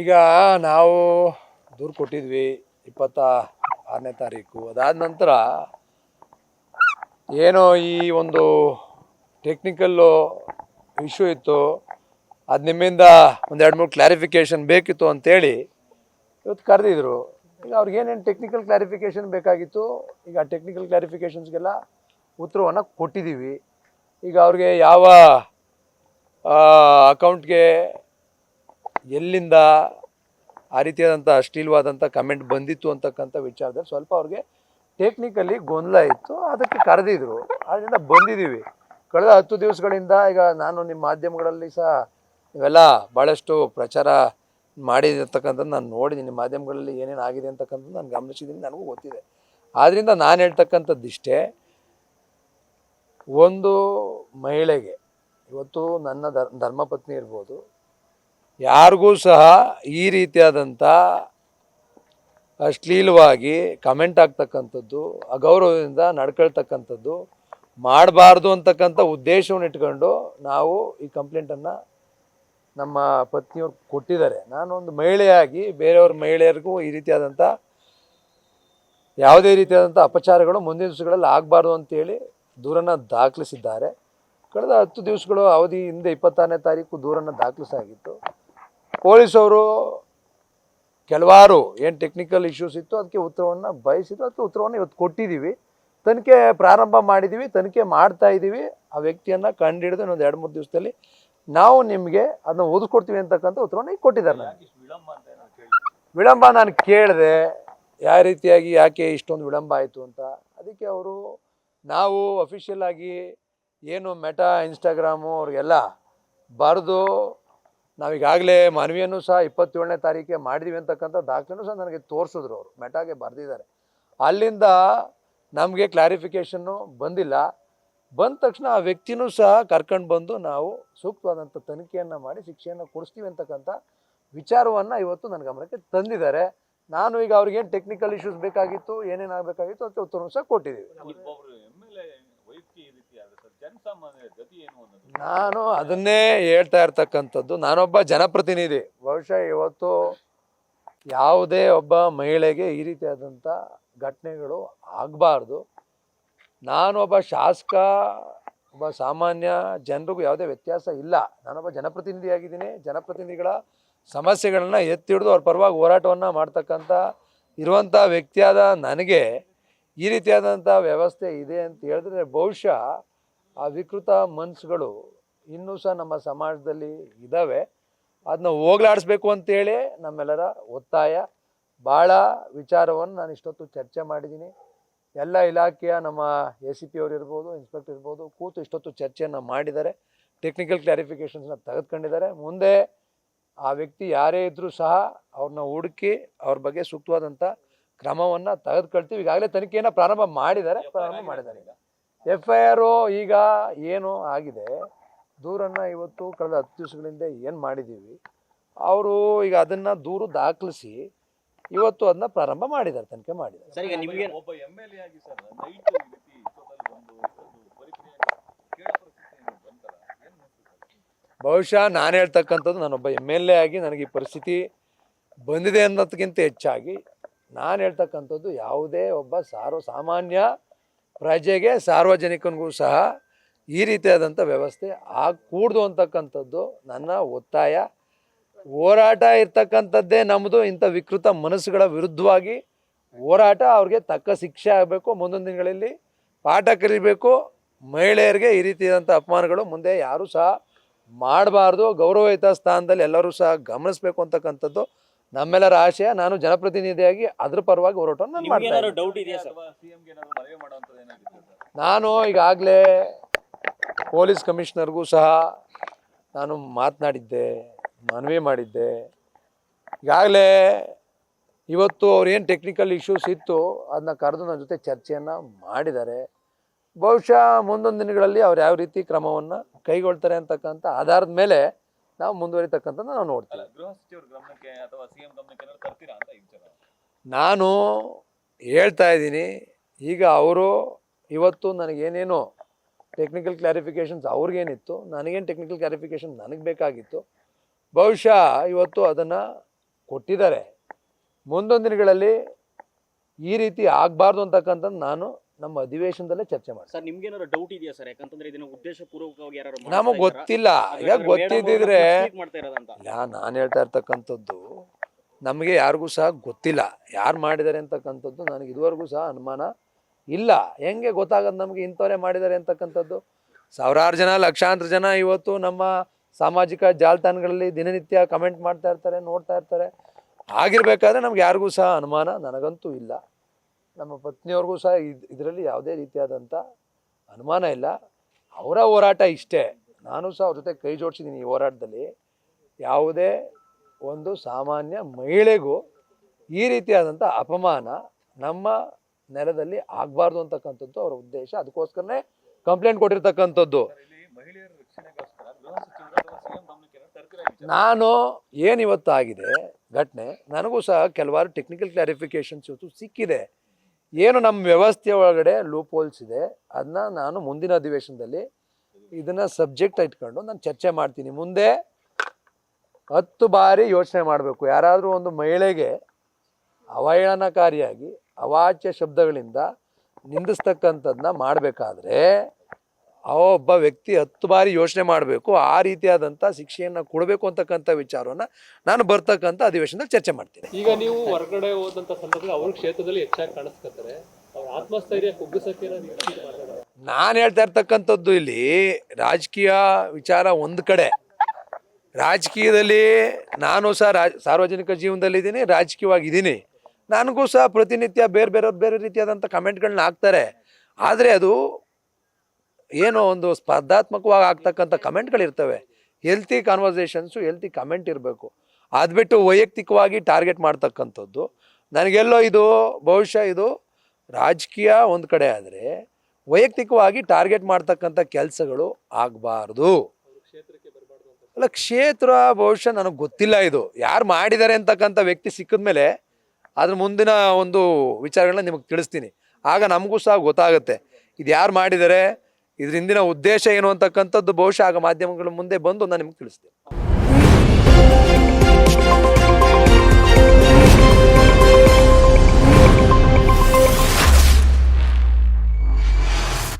ಈಗ ನಾವು ದೂರು ಕೊಟ್ಟಿದ್ವಿ 26ನೇ ತಾರೀಕು. ಅದಾದ ನಂತರ ಏನೋ ಈ ಒಂದು ಟೆಕ್ನಿಕಲ್ಲು ಇಶ್ಯೂ ಇತ್ತು, ಅದು ನಿಮ್ಮಿಂದ ಒಂದು 2-3 ಕ್ಲಾರಿಫಿಕೇಷನ್ ಬೇಕಿತ್ತು ಅಂತೇಳಿ ಇವತ್ತು ಕರೆದಿದ್ರು. ಈಗ ಅವ್ರಿಗೇನೇನು ಟೆಕ್ನಿಕಲ್ ಕ್ಲಾರಿಫಿಕೇಷನ್ ಬೇಕಾಗಿತ್ತು, ಈಗ ಟೆಕ್ನಿಕಲ್ ಕ್ಲಾರಿಫಿಕೇಷನ್ಸ್ಗೆಲ್ಲ ಉತ್ತರವನ್ನು ಕೊಟ್ಟಿದ್ದೀವಿ. ಈಗ ಅವ್ರಿಗೆ ಯಾವ ಅಕೌಂಟ್ಗೆ ಎಲ್ಲಿಂದ ಆ ರೀತಿಯಾದಂಥ ಅಶ್ಲೀಲವಾದಂಥ ಕಮೆಂಟ್ ಬಂದಿತ್ತು ಅಂತಕ್ಕಂಥ ವಿಚಾರದಲ್ಲಿ ಸ್ವಲ್ಪ ಅವ್ರಿಗೆ ಟೆಕ್ನಿಕಲಿ ಗೊಂದಲ ಇತ್ತು, ಅದಕ್ಕೆ ಕರೆದಿದ್ರು. ಅದರಿಂದ ಬಂದಿದ್ದೀವಿ. ಕಳೆದ 10 ದಿವಸಗಳಿಂದ ಈಗ ನಾನು ನಿಮ್ಮ ಮಾಧ್ಯಮಗಳಲ್ಲಿ ಸಹ ಇವೆಲ್ಲ ಭಾಳಷ್ಟು ಪ್ರಚಾರ ಮಾಡಿರ್ತಕ್ಕಂಥದ್ದು ನಾನು ನೋಡಿದ್ದೀನಿ. ನಿಮ್ಮ ಮಾಧ್ಯಮಗಳಲ್ಲಿ ಏನೇನು ಆಗಿದೆ ಅಂತಕ್ಕಂಥದ್ದು ನಾನು ಗಮನಿಸಿದ್ದೀನಿ, ನನಗೂ ಗೊತ್ತಿದೆ. ಆದ್ದರಿಂದ ನಾನು ಹೇಳ್ತಕ್ಕಂಥದ್ದು ಇಷ್ಟೇ, ಒಂದು ಮಹಿಳೆಗೆ ಇವತ್ತು ನನ್ನ ಧರ್ಮಪತ್ನಿ ಇರ್ಬೋದು, ಯಾರಿಗೂ ಸಹ ಈ ರೀತಿಯಾದಂಥ ಅಶ್ಲೀಲವಾಗಿ ಕಮೆಂಟ್ ಆಗ್ತಕ್ಕಂಥದ್ದು, ಅಗೌರವದಿಂದ ನಡ್ಕೊಳ್ತಕ್ಕಂಥದ್ದು ಮಾಡಬಾರ್ದು ಅಂತಕ್ಕಂಥ ಉದ್ದೇಶವನ್ನು ಇಟ್ಕೊಂಡು ನಾವು ಈ ಕಂಪ್ಲೇಂಟನ್ನು ನಮ್ಮ ಪತ್ನಿಯವ್ರು ಕೊಟ್ಟಿದ್ದಾರೆ. ನಾನು ಒಂದು ಮಹಿಳೆಯಾಗಿ ಬೇರೆಯವ್ರ ಮಹಿಳೆಯರಿಗೂ ಈ ರೀತಿಯಾದಂಥ ಯಾವುದೇ ರೀತಿಯಾದಂಥ ಅಪಚಾರಗಳು ಮುಂದಿನ ದಿವಸಗಳಲ್ಲಿ ಆಗಬಾರ್ದು ಅಂತೇಳಿ ದೂರನ್ನು ದಾಖಲಿಸಿದ್ದಾರೆ. ಕಳೆದ 10 ದಿವಸಗಳು ಅವಧಿ ಹಿಂದೆ 26ನೇ ತಾರೀಕು ದೂರನ್ನು ದಾಖಲಿಸಾಗಿತ್ತು. ಪೊಲೀಸವರು ಕೆಲವಾರು ಏನು ಟೆಕ್ನಿಕಲ್ ಇಶ್ಯೂಸ್ ಇತ್ತು ಅದಕ್ಕೆ ಉತ್ತರವನ್ನು ಬಯಸಿದ್ರು, ಅದಕ್ಕೆ ಉತ್ತರವನ್ನು ಇವತ್ತು ಕೊಟ್ಟಿದ್ದೀವಿ. ತನಿಖೆ ಪ್ರಾರಂಭ ಮಾಡಿದ್ದೀವಿ, ತನಿಖೆ ಮಾಡ್ತಾ ಇದ್ದೀವಿ. ಆ ವ್ಯಕ್ತಿಯನ್ನು ಕಂಡುಹಿಡಿದು ಇನ್ನೊಂದು 2-3 ದಿವಸದಲ್ಲಿ ನಾವು ನಿಮಗೆ ಅದನ್ನ ಓದಿಸ್ಕೊಡ್ತೀವಿ ಅಂತಕ್ಕಂಥ ಉತ್ತರವನ್ನು ಈಗ ಕೊಟ್ಟಿದ್ದಾರೆ. ವಿಳಂಬ ನಾನು ಕೇಳಿದೆ, ಯಾವ ರೀತಿಯಾಗಿ ಯಾಕೆ ಇಷ್ಟೊಂದು ವಿಳಂಬ ಆಯಿತು ಅಂತ. ಅದಕ್ಕೆ ಅವರು ನಾವು ಅಫಿಷಿಯಲ್ ಆಗಿ ಏನು ಮೆಟಾ ಇನ್ಸ್ಟಾಗ್ರಾಮು ಅವ್ರಿಗೆಲ್ಲ ಬರೆದು ನಾವೀಗಾಗಲೇ ಮನವಿಯನ್ನು ಸಹ 27ನೇ ತಾರೀಕಿಗೆ ಮಾಡಿದ್ದೀವಿ ಅಂತಕ್ಕಂಥ ದಾಖಲೆನೂ ಸಹ ನನಗೆ ತೋರಿಸಿದ್ರು. ಅವರು ಮೆಟಾಗೆ ಬರೆದಿದ್ದಾರೆ. ಅಲ್ಲಿಂದ ನಮಗೆ ಕ್ಲಾರಿಫಿಕೇಷನ್ನು ಬಂದಿಲ್ಲ. ಬಂದ ತಕ್ಷಣ ಆ ವ್ಯಕ್ತಿನೂ ಸಹ ಕರ್ಕೊಂಡು ಬಂದು ನಾವು ಸೂಕ್ತವಾದಂಥ ತನಿಖೆಯನ್ನು ಮಾಡಿ ಶಿಕ್ಷೆಯನ್ನು ಕೊಡಿಸ್ತೀವಿ ಅಂತಕ್ಕಂಥ ವಿಚಾರವನ್ನು ಇವತ್ತು ನನ್ನ ಗಮನಕ್ಕೆ ತಂದಿದ್ದಾರೆ. ನಾನು ಈಗ ಅವ್ರಿಗೇನು ಟೆಕ್ನಿಕಲ್ ಇಶ್ಯೂಸ್ ಬೇಕಾಗಿತ್ತು, ಏನೇನಾಗಬೇಕಾಗಿತ್ತು ಅದಕ್ಕೆ ಉತ್ತರವನ್ನು ಸಹ ಕೊಟ್ಟಿದ್ದೀವಿ. ನಾನು ಅದನ್ನೇ ಹೇಳ್ತಾ ಇರ್ತಕ್ಕಂಥದ್ದು, ನಾನೊಬ್ಬ ಜನಪ್ರತಿನಿಧಿ. ಬಹುಶಃ ಇವತ್ತು ಯಾವುದೇ ಒಬ್ಬ ಮಹಿಳೆಗೆ ಈ ರೀತಿಯಾದಂಥ ಘಟನೆಗಳು ಆಗಬಾರ್ದು. ನಾನು ಒಬ್ಬ ಶಾಸಕ, ಒಬ್ಬ ಸಾಮಾನ್ಯ ಜನರಿಗೂ ಯಾವುದೇ ವ್ಯತ್ಯಾಸ ಇಲ್ಲ. ನಾನೊಬ್ಬ ಜನಪ್ರತಿನಿಧಿಯಾಗಿದ್ದೀನಿ. ಜನಪ್ರತಿನಿಧಿಗಳ ಸಮಸ್ಯೆಗಳನ್ನ ಎತ್ತಿ ಹಿಡಿದು ಅವ್ರ ಪರವಾಗಿ ಹೋರಾಟವನ್ನು ಮಾಡ್ತಕ್ಕಂಥ ಇರುವಂಥ ವ್ಯಕ್ತಿಯಾದ ನನಗೆ ಈ ರೀತಿಯಾದಂಥ ವ್ಯವಸ್ಥೆ ಇದೆ ಅಂತ ಹೇಳಿದ್ರೆ ಬಹುಶಃ ಆ ವಿಕೃತ ಮನಸ್ಸುಗಳು ಇನ್ನೂ ಸಹ ನಮ್ಮ ಸಮಾಜದಲ್ಲಿ ಇದ್ದಾವೆ. ಅದನ್ನ ಹೋಗ್ಲಾಡಿಸ್ಬೇಕು ಅಂತೇಳಿ ನಮ್ಮೆಲ್ಲರ ಒತ್ತಾಯ. ಭಾಳ ವಿಚಾರವನ್ನು ನಾನು ಇಷ್ಟೊತ್ತು ಚರ್ಚೆ ಮಾಡಿದ್ದೀನಿ. ಎಲ್ಲ ಇಲಾಖೆಯ ನಮ್ಮ ACP ಅವರು ಇರ್ಬೋದು, ಇನ್ಸ್ಪೆಕ್ಟರ್ ಇರ್ಬೋದು, ಕೂತು ಇಷ್ಟೊತ್ತು ಚರ್ಚೆಯನ್ನು ಮಾಡಿದ್ದಾರೆ. ಟೆಕ್ನಿಕಲ್ ಕ್ಲಾರಿಫಿಕೇಷನ್ಸ್ನ ತೆಗೆದುಕೊಂಡಿದ್ದಾರೆ. ಮುಂದೆ ಆ ವ್ಯಕ್ತಿ ಯಾರೇ ಇದ್ದರೂ ಸಹ ಅವ್ರನ್ನ ಹುಡುಕಿ ಅವ್ರ ಬಗ್ಗೆ ಸೂಕ್ತವಾದಂಥ ಕ್ರಮವನ್ನು ತೆಗೆದುಕೊಳ್ತೀವಿ. ಈಗಾಗಲೇ ತನಿಖೆಯನ್ನು ಪ್ರಾರಂಭ ಮಾಡಿದ್ದಾರೆ. ಈಗ FIR ಈಗ ಏನು ಆಗಿದೆ, ದೂರನ್ನು ಇವತ್ತು ಕಳೆದ 10 ದಿವಸಗಳಿಂದ ಏನು ಮಾಡಿದ್ದೀವಿ, ಅವರು ಈಗ ಅದನ್ನು ದೂರು ದಾಖಲಿಸಿ ಇವತ್ತು ಅದನ್ನ ಪ್ರಾರಂಭ ಮಾಡಿದ್ದಾರೆ, ತನಿಖೆ ಮಾಡಿದ್ದಾರೆ. ಬಹುಶಃ ನಾನು ಹೇಳ್ತಕ್ಕಂಥದ್ದು, ನಾನೊಬ್ಬ MLA ಆಗಿ ನನಗೆ ಈ ಪರಿಸ್ಥಿತಿ ಬಂದಿದೆ ಅನ್ನೋದಕ್ಕಿಂತ ಹೆಚ್ಚಾಗಿ ನಾನು ಹೇಳ್ತಕ್ಕಂಥದ್ದು, ಯಾವುದೇ ಒಬ್ಬ ಸಾಮಾನ್ಯ ಪ್ರಜೆಗೆ, ಸಾರ್ವಜನಿಕನಿಗೂ ಸಹ ಈ ರೀತಿಯಾದಂಥ ವ್ಯವಸ್ಥೆ ಆಗಕೂಡ್ದು ಅಂತಕ್ಕಂಥದ್ದು ನನ್ನ ಒತ್ತಾಯ. ಹೋರಾಟ ಇರ್ತಕ್ಕಂಥದ್ದೇ ನಮ್ಮದು. ಇಂಥ ವಿಕೃತ ಮನಸ್ಸುಗಳ ವಿರುದ್ಧವಾಗಿ ಹೋರಾಟ. ಅವ್ರಿಗೆ ತಕ್ಕ ಶಿಕ್ಷೆ ಆಗಬೇಕು. ಮುಂದಿನ ದಿನಗಳಲ್ಲಿ ಪಾಠ ಕಲಿಬೇಕು. ಮಹಿಳೆಯರಿಗೆ ಈ ರೀತಿಯಾದಂಥ ಅಪಮಾನಗಳು ಮುಂದೆ ಯಾರೂ ಸಹ ಮಾಡಬಾರ್ದು. ಗೌರವಯುತ ಸ್ಥಾನದಲ್ಲಿ ಎಲ್ಲರೂ ಸಹ ಗಮನಿಸಬೇಕು ಅಂತಕ್ಕಂಥದ್ದು ನಮ್ಮೆಲ್ಲರ ಆಶಯ. ನಾನು ಜನಪ್ರತಿನಿಧಿಯಾಗಿ ಅದ್ರ ಪರವಾಗಿ ಹೋರಾಟವನ್ನು ನಾನು ಮಾಡ್ತಾ ಇದ್ದೀನಿ. ನಾನು ಈಗಾಗಲೇ ಪೊಲೀಸ್ ಕಮಿಷನರ್ಗೂ ಸಹ ನಾನು ಮಾತನಾಡಿದ್ದೆ, ಮನವಿ ಮಾಡಿದ್ದೆ. ಈಗಾಗಲೇ ಇವತ್ತು ಅವ್ರೇನು ಟೆಕ್ನಿಕಲ್ ಇಶ್ಯೂಸ್ ಇತ್ತು ಅದನ್ನ ಕರೆದು ನನ್ನ ಜೊತೆ ಚರ್ಚೆಯನ್ನು ಮಾಡಿದ್ದಾರೆ. ಬಹುಶಃ ಮುಂದೊಂದು ದಿನಗಳಲ್ಲಿ ಅವ್ರು ಯಾವ ರೀತಿ ಕ್ರಮವನ್ನು ಕೈಗೊಳ್ತಾರೆ ಅಂತಕ್ಕಂಥ ಆಧಾರದ ಮೇಲೆ ನಾವು ಮುಂದುವರಿತಕ್ಕಂಥದ್ದು ನಾವು ನೋಡ್ತೀವಿ. ನಾನು ಹೇಳ್ತಾ ಇದ್ದೀನಿ, ಈಗ ಅವರು ಇವತ್ತು ನನಗೇನೇನು ಟೆಕ್ನಿಕಲ್ ಕ್ಲಾರಿಫಿಕೇಷನ್ಸ್ ಅವ್ರಿಗೇನಿತ್ತು, ನನಗೇನು ಟೆಕ್ನಿಕಲ್ ಕ್ಲಾರಿಫಿಕೇಷನ್ ನನಗೆ ಬೇಕಾಗಿತ್ತು, ಬಹುಶಃ ಇವತ್ತು ಅದನ್ನು ಕೊಟ್ಟಿದ್ದಾರೆ. ಮುಂದೊಂದು ದಿನಗಳಲ್ಲಿ ಈ ರೀತಿ ಆಗಬಾರ್ದು ಅಂತಕ್ಕಂಥದ್ದು ನಾನು ನಮ್ಮ ಅಧಿವೇಶನದಲ್ಲೇ ಚರ್ಚೆ ಮಾಡಿ. ಸರ್ ನಿಮ್ಗೆ ಏನಾದ್ರು ಡೌಟ್ ಇದೆಯಾ ಸರ್? ಯಾಕಂತಂದ್ರೆ ಇದನ್ನ ಉದ್ದೇಶಪೂರ್ವಕವಾಗಿ ಯಾರು ನಮಗೆ ಗೊತ್ತಿಲ್ಲ. ಈಗ ಗೊತ್ತಿದ್ದಿದ್ರೆ ಮಾಡ್ತಾ ಇರೋದಂತ ನಾನು ಹೇಳ್ತಾ ಇರ್ತಕ್ಕಂಥದ್ದು ನಮಗೆ ಯಾರಿಗೂ ಸಹ ಗೊತ್ತಿಲ್ಲ ಯಾರು ಮಾಡಿದ್ದಾರೆ ಅಂತಕ್ಕಂಥದ್ದು. ನನಗೆ ಇದುವರೆಗೂ ಸಹ ಅನುಮಾನ ಇಲ್ಲ. ಹೆಂಗೆ ಗೊತ್ತಾಗೋದು ನಮಗೆ ಇಂಥವರೇ ಮಾಡಿದ್ದಾರೆ ಅಂತಕ್ಕಂಥದ್ದು? ಸಾವಿರಾರು ಜನ, ಲಕ್ಷಾಂತರ ಜನ ಇವತ್ತು ನಮ್ಮ ಸಾಮಾಜಿಕ ಜಾಲತಾಣಗಳಲ್ಲಿ ದಿನನಿತ್ಯ ಕಮೆಂಟ್ ಮಾಡ್ತಾ ಇರ್ತಾರೆ, ನೋಡ್ತಾ ಇರ್ತಾರೆ. ಆಗಿರ್ಬೇಕಾದ್ರೆ ನಮ್ಗೆ ಯಾರಿಗೂ ಸಹ ಅನುಮಾನ ನನಗಂತೂ ಇಲ್ಲ. ನಮ್ಮ ಪತ್ನಿಯವ್ರಿಗೂ ಸಹ ಇದರಲ್ಲಿ ಯಾವುದೇ ರೀತಿಯಾದಂಥ ಅನುಮಾನ ಇಲ್ಲ. ಅವರ ಹೋರಾಟ ಇಷ್ಟೇ. ನಾನು ಸಹ ಅವ್ರ ಜೊತೆ ಕೈ ಜೋಡಿಸಿದ್ದೀನಿ ಈ ಹೋರಾಟದಲ್ಲಿ. ಯಾವುದೇ ಒಂದು ಸಾಮಾನ್ಯ ಮಹಿಳೆಗೂ ಈ ರೀತಿಯಾದಂಥ ಅಪಮಾನ ನಮ್ಮ ನೆಲದಲ್ಲಿ ಆಗಬಾರ್ದು ಅಂತಕ್ಕಂಥದ್ದು ಅವರ ಉದ್ದೇಶ. ಅದಕ್ಕೋಸ್ಕರನೇ ಕಂಪ್ಲೇಂಟ್ ಕೊಟ್ಟಿರ್ತಕ್ಕಂಥದ್ದು. ನಾನು ಏನಿವತ್ತು ಆಗಿದೆ ಘಟನೆ, ನನಗೂ ಸಹ ಕೆಲವಾರು ಟೆಕ್ನಿಕಲ್ ಕ್ಲಾರಿಫಿಕೇಶನ್ಸ್ ಇವತ್ತು ಸಿಕ್ಕಿದೆ. ಏನು ನಮ್ಮ ವ್ಯವಸ್ಥೆ ಒಳಗಡೆ ಲೂಪ್ ಹೋಲ್ಸ್ ಇದೆ ಅದನ್ನ ನಾನು ಮುಂದಿನ ಅಧಿವೇಶನದಲ್ಲಿ ಇದನ್ನು ಸಬ್ಜೆಕ್ಟ್ ಇಟ್ಕೊಂಡು ನಾನು ಚರ್ಚೆ ಮಾಡ್ತೀನಿ. ಮುಂದೆ 10 ಬಾರಿ ಯೋಚನೆ ಮಾಡಬೇಕು. ಯಾರಾದರೂ ಒಂದು ಮಹಿಳೆಗೆ ಅವಹೇಳನಕಾರಿಯಾಗಿ ಅವಾಚ್ಯ ಶಬ್ದಗಳಿಂದ ನಿಂದಿಸ್ತಕ್ಕಂಥದ್ದನ್ನ ಮಾಡಬೇಕಾದ್ರೆ ಒಬ್ಬ ವ್ಯಕ್ತಿ 10 ಬಾರಿ ಯೋಚನೆ ಮಾಡಬೇಕು. ಆ ರೀತಿಯಾದಂಥ ಶಿಕ್ಷೆಯನ್ನು ಕೊಡಬೇಕು ಅಂತಕ್ಕಂಥ ವಿಚಾರವನ್ನು ನಾನು ಬರ್ತಕ್ಕಂಥ ಅಧಿವೇಶನದಲ್ಲಿ ಚರ್ಚೆ ಮಾಡ್ತೀನಿ. ಈಗ ನೀವು ಹೊರಗಡೆ ಹೋದಂಥ ಸಂದರ್ಭದಲ್ಲಿ ಅವ್ರ ಕ್ಷೇತ್ರದಲ್ಲಿ ಹೆಚ್ಚಾಗಿ ಕಾಣಿಸ್ಕೊತಾರೆ, ಅವ್ರ ಆತ್ಮಸ್ಥೈರ್ಯ ಕುಗ್ಗಿಸೋಕೆ ನಾನು ಹೇಳ್ತಾ ಇರ್ತಕ್ಕಂಥದ್ದು ಇಲ್ಲಿ ರಾಜಕೀಯ ವಿಚಾರ ಒಂದು ಕಡೆ. ರಾಜಕೀಯದಲ್ಲಿ ನಾನು ಸಹ ಸಾರ್ವಜನಿಕ ಜೀವನದಲ್ಲಿದ್ದೀನಿ, ರಾಜಕೀಯವಾಗಿದ್ದೀನಿ. ನನಗೂ ಸಹ ಪ್ರತಿನಿತ್ಯ ಬೇರೆ ರೀತಿಯಾದಂಥ ಕಮೆಂಟ್ಗಳನ್ನ ಹಾಕ್ತಾರೆ. ಆದರೆ ಅದು ಏನೋ ಒಂದು ಸ್ಪರ್ಧಾತ್ಮಕವಾಗಿ ಆಗ್ತಕ್ಕಂಥ ಕಮೆಂಟ್ಗಳಿರ್ತವೆ. ಹೆಲ್ತಿ ಕಾನ್ವರ್ಸೇಷನ್ಸು, ಹೆಲ್ತಿ ಕಮೆಂಟ್ ಇರಬೇಕು. ಅದು ಬಿಟ್ಟು ವೈಯಕ್ತಿಕವಾಗಿ ಟಾರ್ಗೆಟ್ ಮಾಡ್ತಕ್ಕಂಥದ್ದು ನನಗೆಲ್ಲೋ ಇದು ಬಹುಶಃ ಇದು ರಾಜಕೀಯ ಒಂದು ಕಡೆ ಆದರೆ ವೈಯಕ್ತಿಕವಾಗಿ ಟಾರ್ಗೆಟ್ ಮಾಡ್ತಕ್ಕಂಥ ಕೆಲಸಗಳು ಆಗಬಾರ್ದು. ಅಲ್ಲ, ಕ್ಷೇತ್ರ ಬಹುಶಃ ನನಗೆ ಗೊತ್ತಿಲ್ಲ ಇದು ಯಾರು ಮಾಡಿದ್ದಾರೆ ಅಂತಕ್ಕಂಥ ವ್ಯಕ್ತಿ ಸಿಕ್ಕಿದ ಮೇಲೆ ಅದ್ರ ಮುಂದಿನ ಒಂದು ವಿಚಾರಗಳನ್ನ ನಿಮಗೆ ತಿಳಿಸ್ತೀನಿ. ಆಗ ನಮಗೂ ಸಹ ಗೊತ್ತಾಗುತ್ತೆ ಇದು ಯಾರು ಮಾಡಿದ್ದಾರೆ, ಇದ್ರ ಹಿಂದಿನ ಉದ್ದೇಶ ಏನು ಅಂತಕ್ಕಂಥದ್ದು ಬಹುಶಃ ಆಗ ಮಾಧ್ಯಮಗಳ ಮುಂದೆ ಬಂದು ನಾನು ನಿಮ್ಗೆ ತಿಳಿಸ್ತೀನಿ.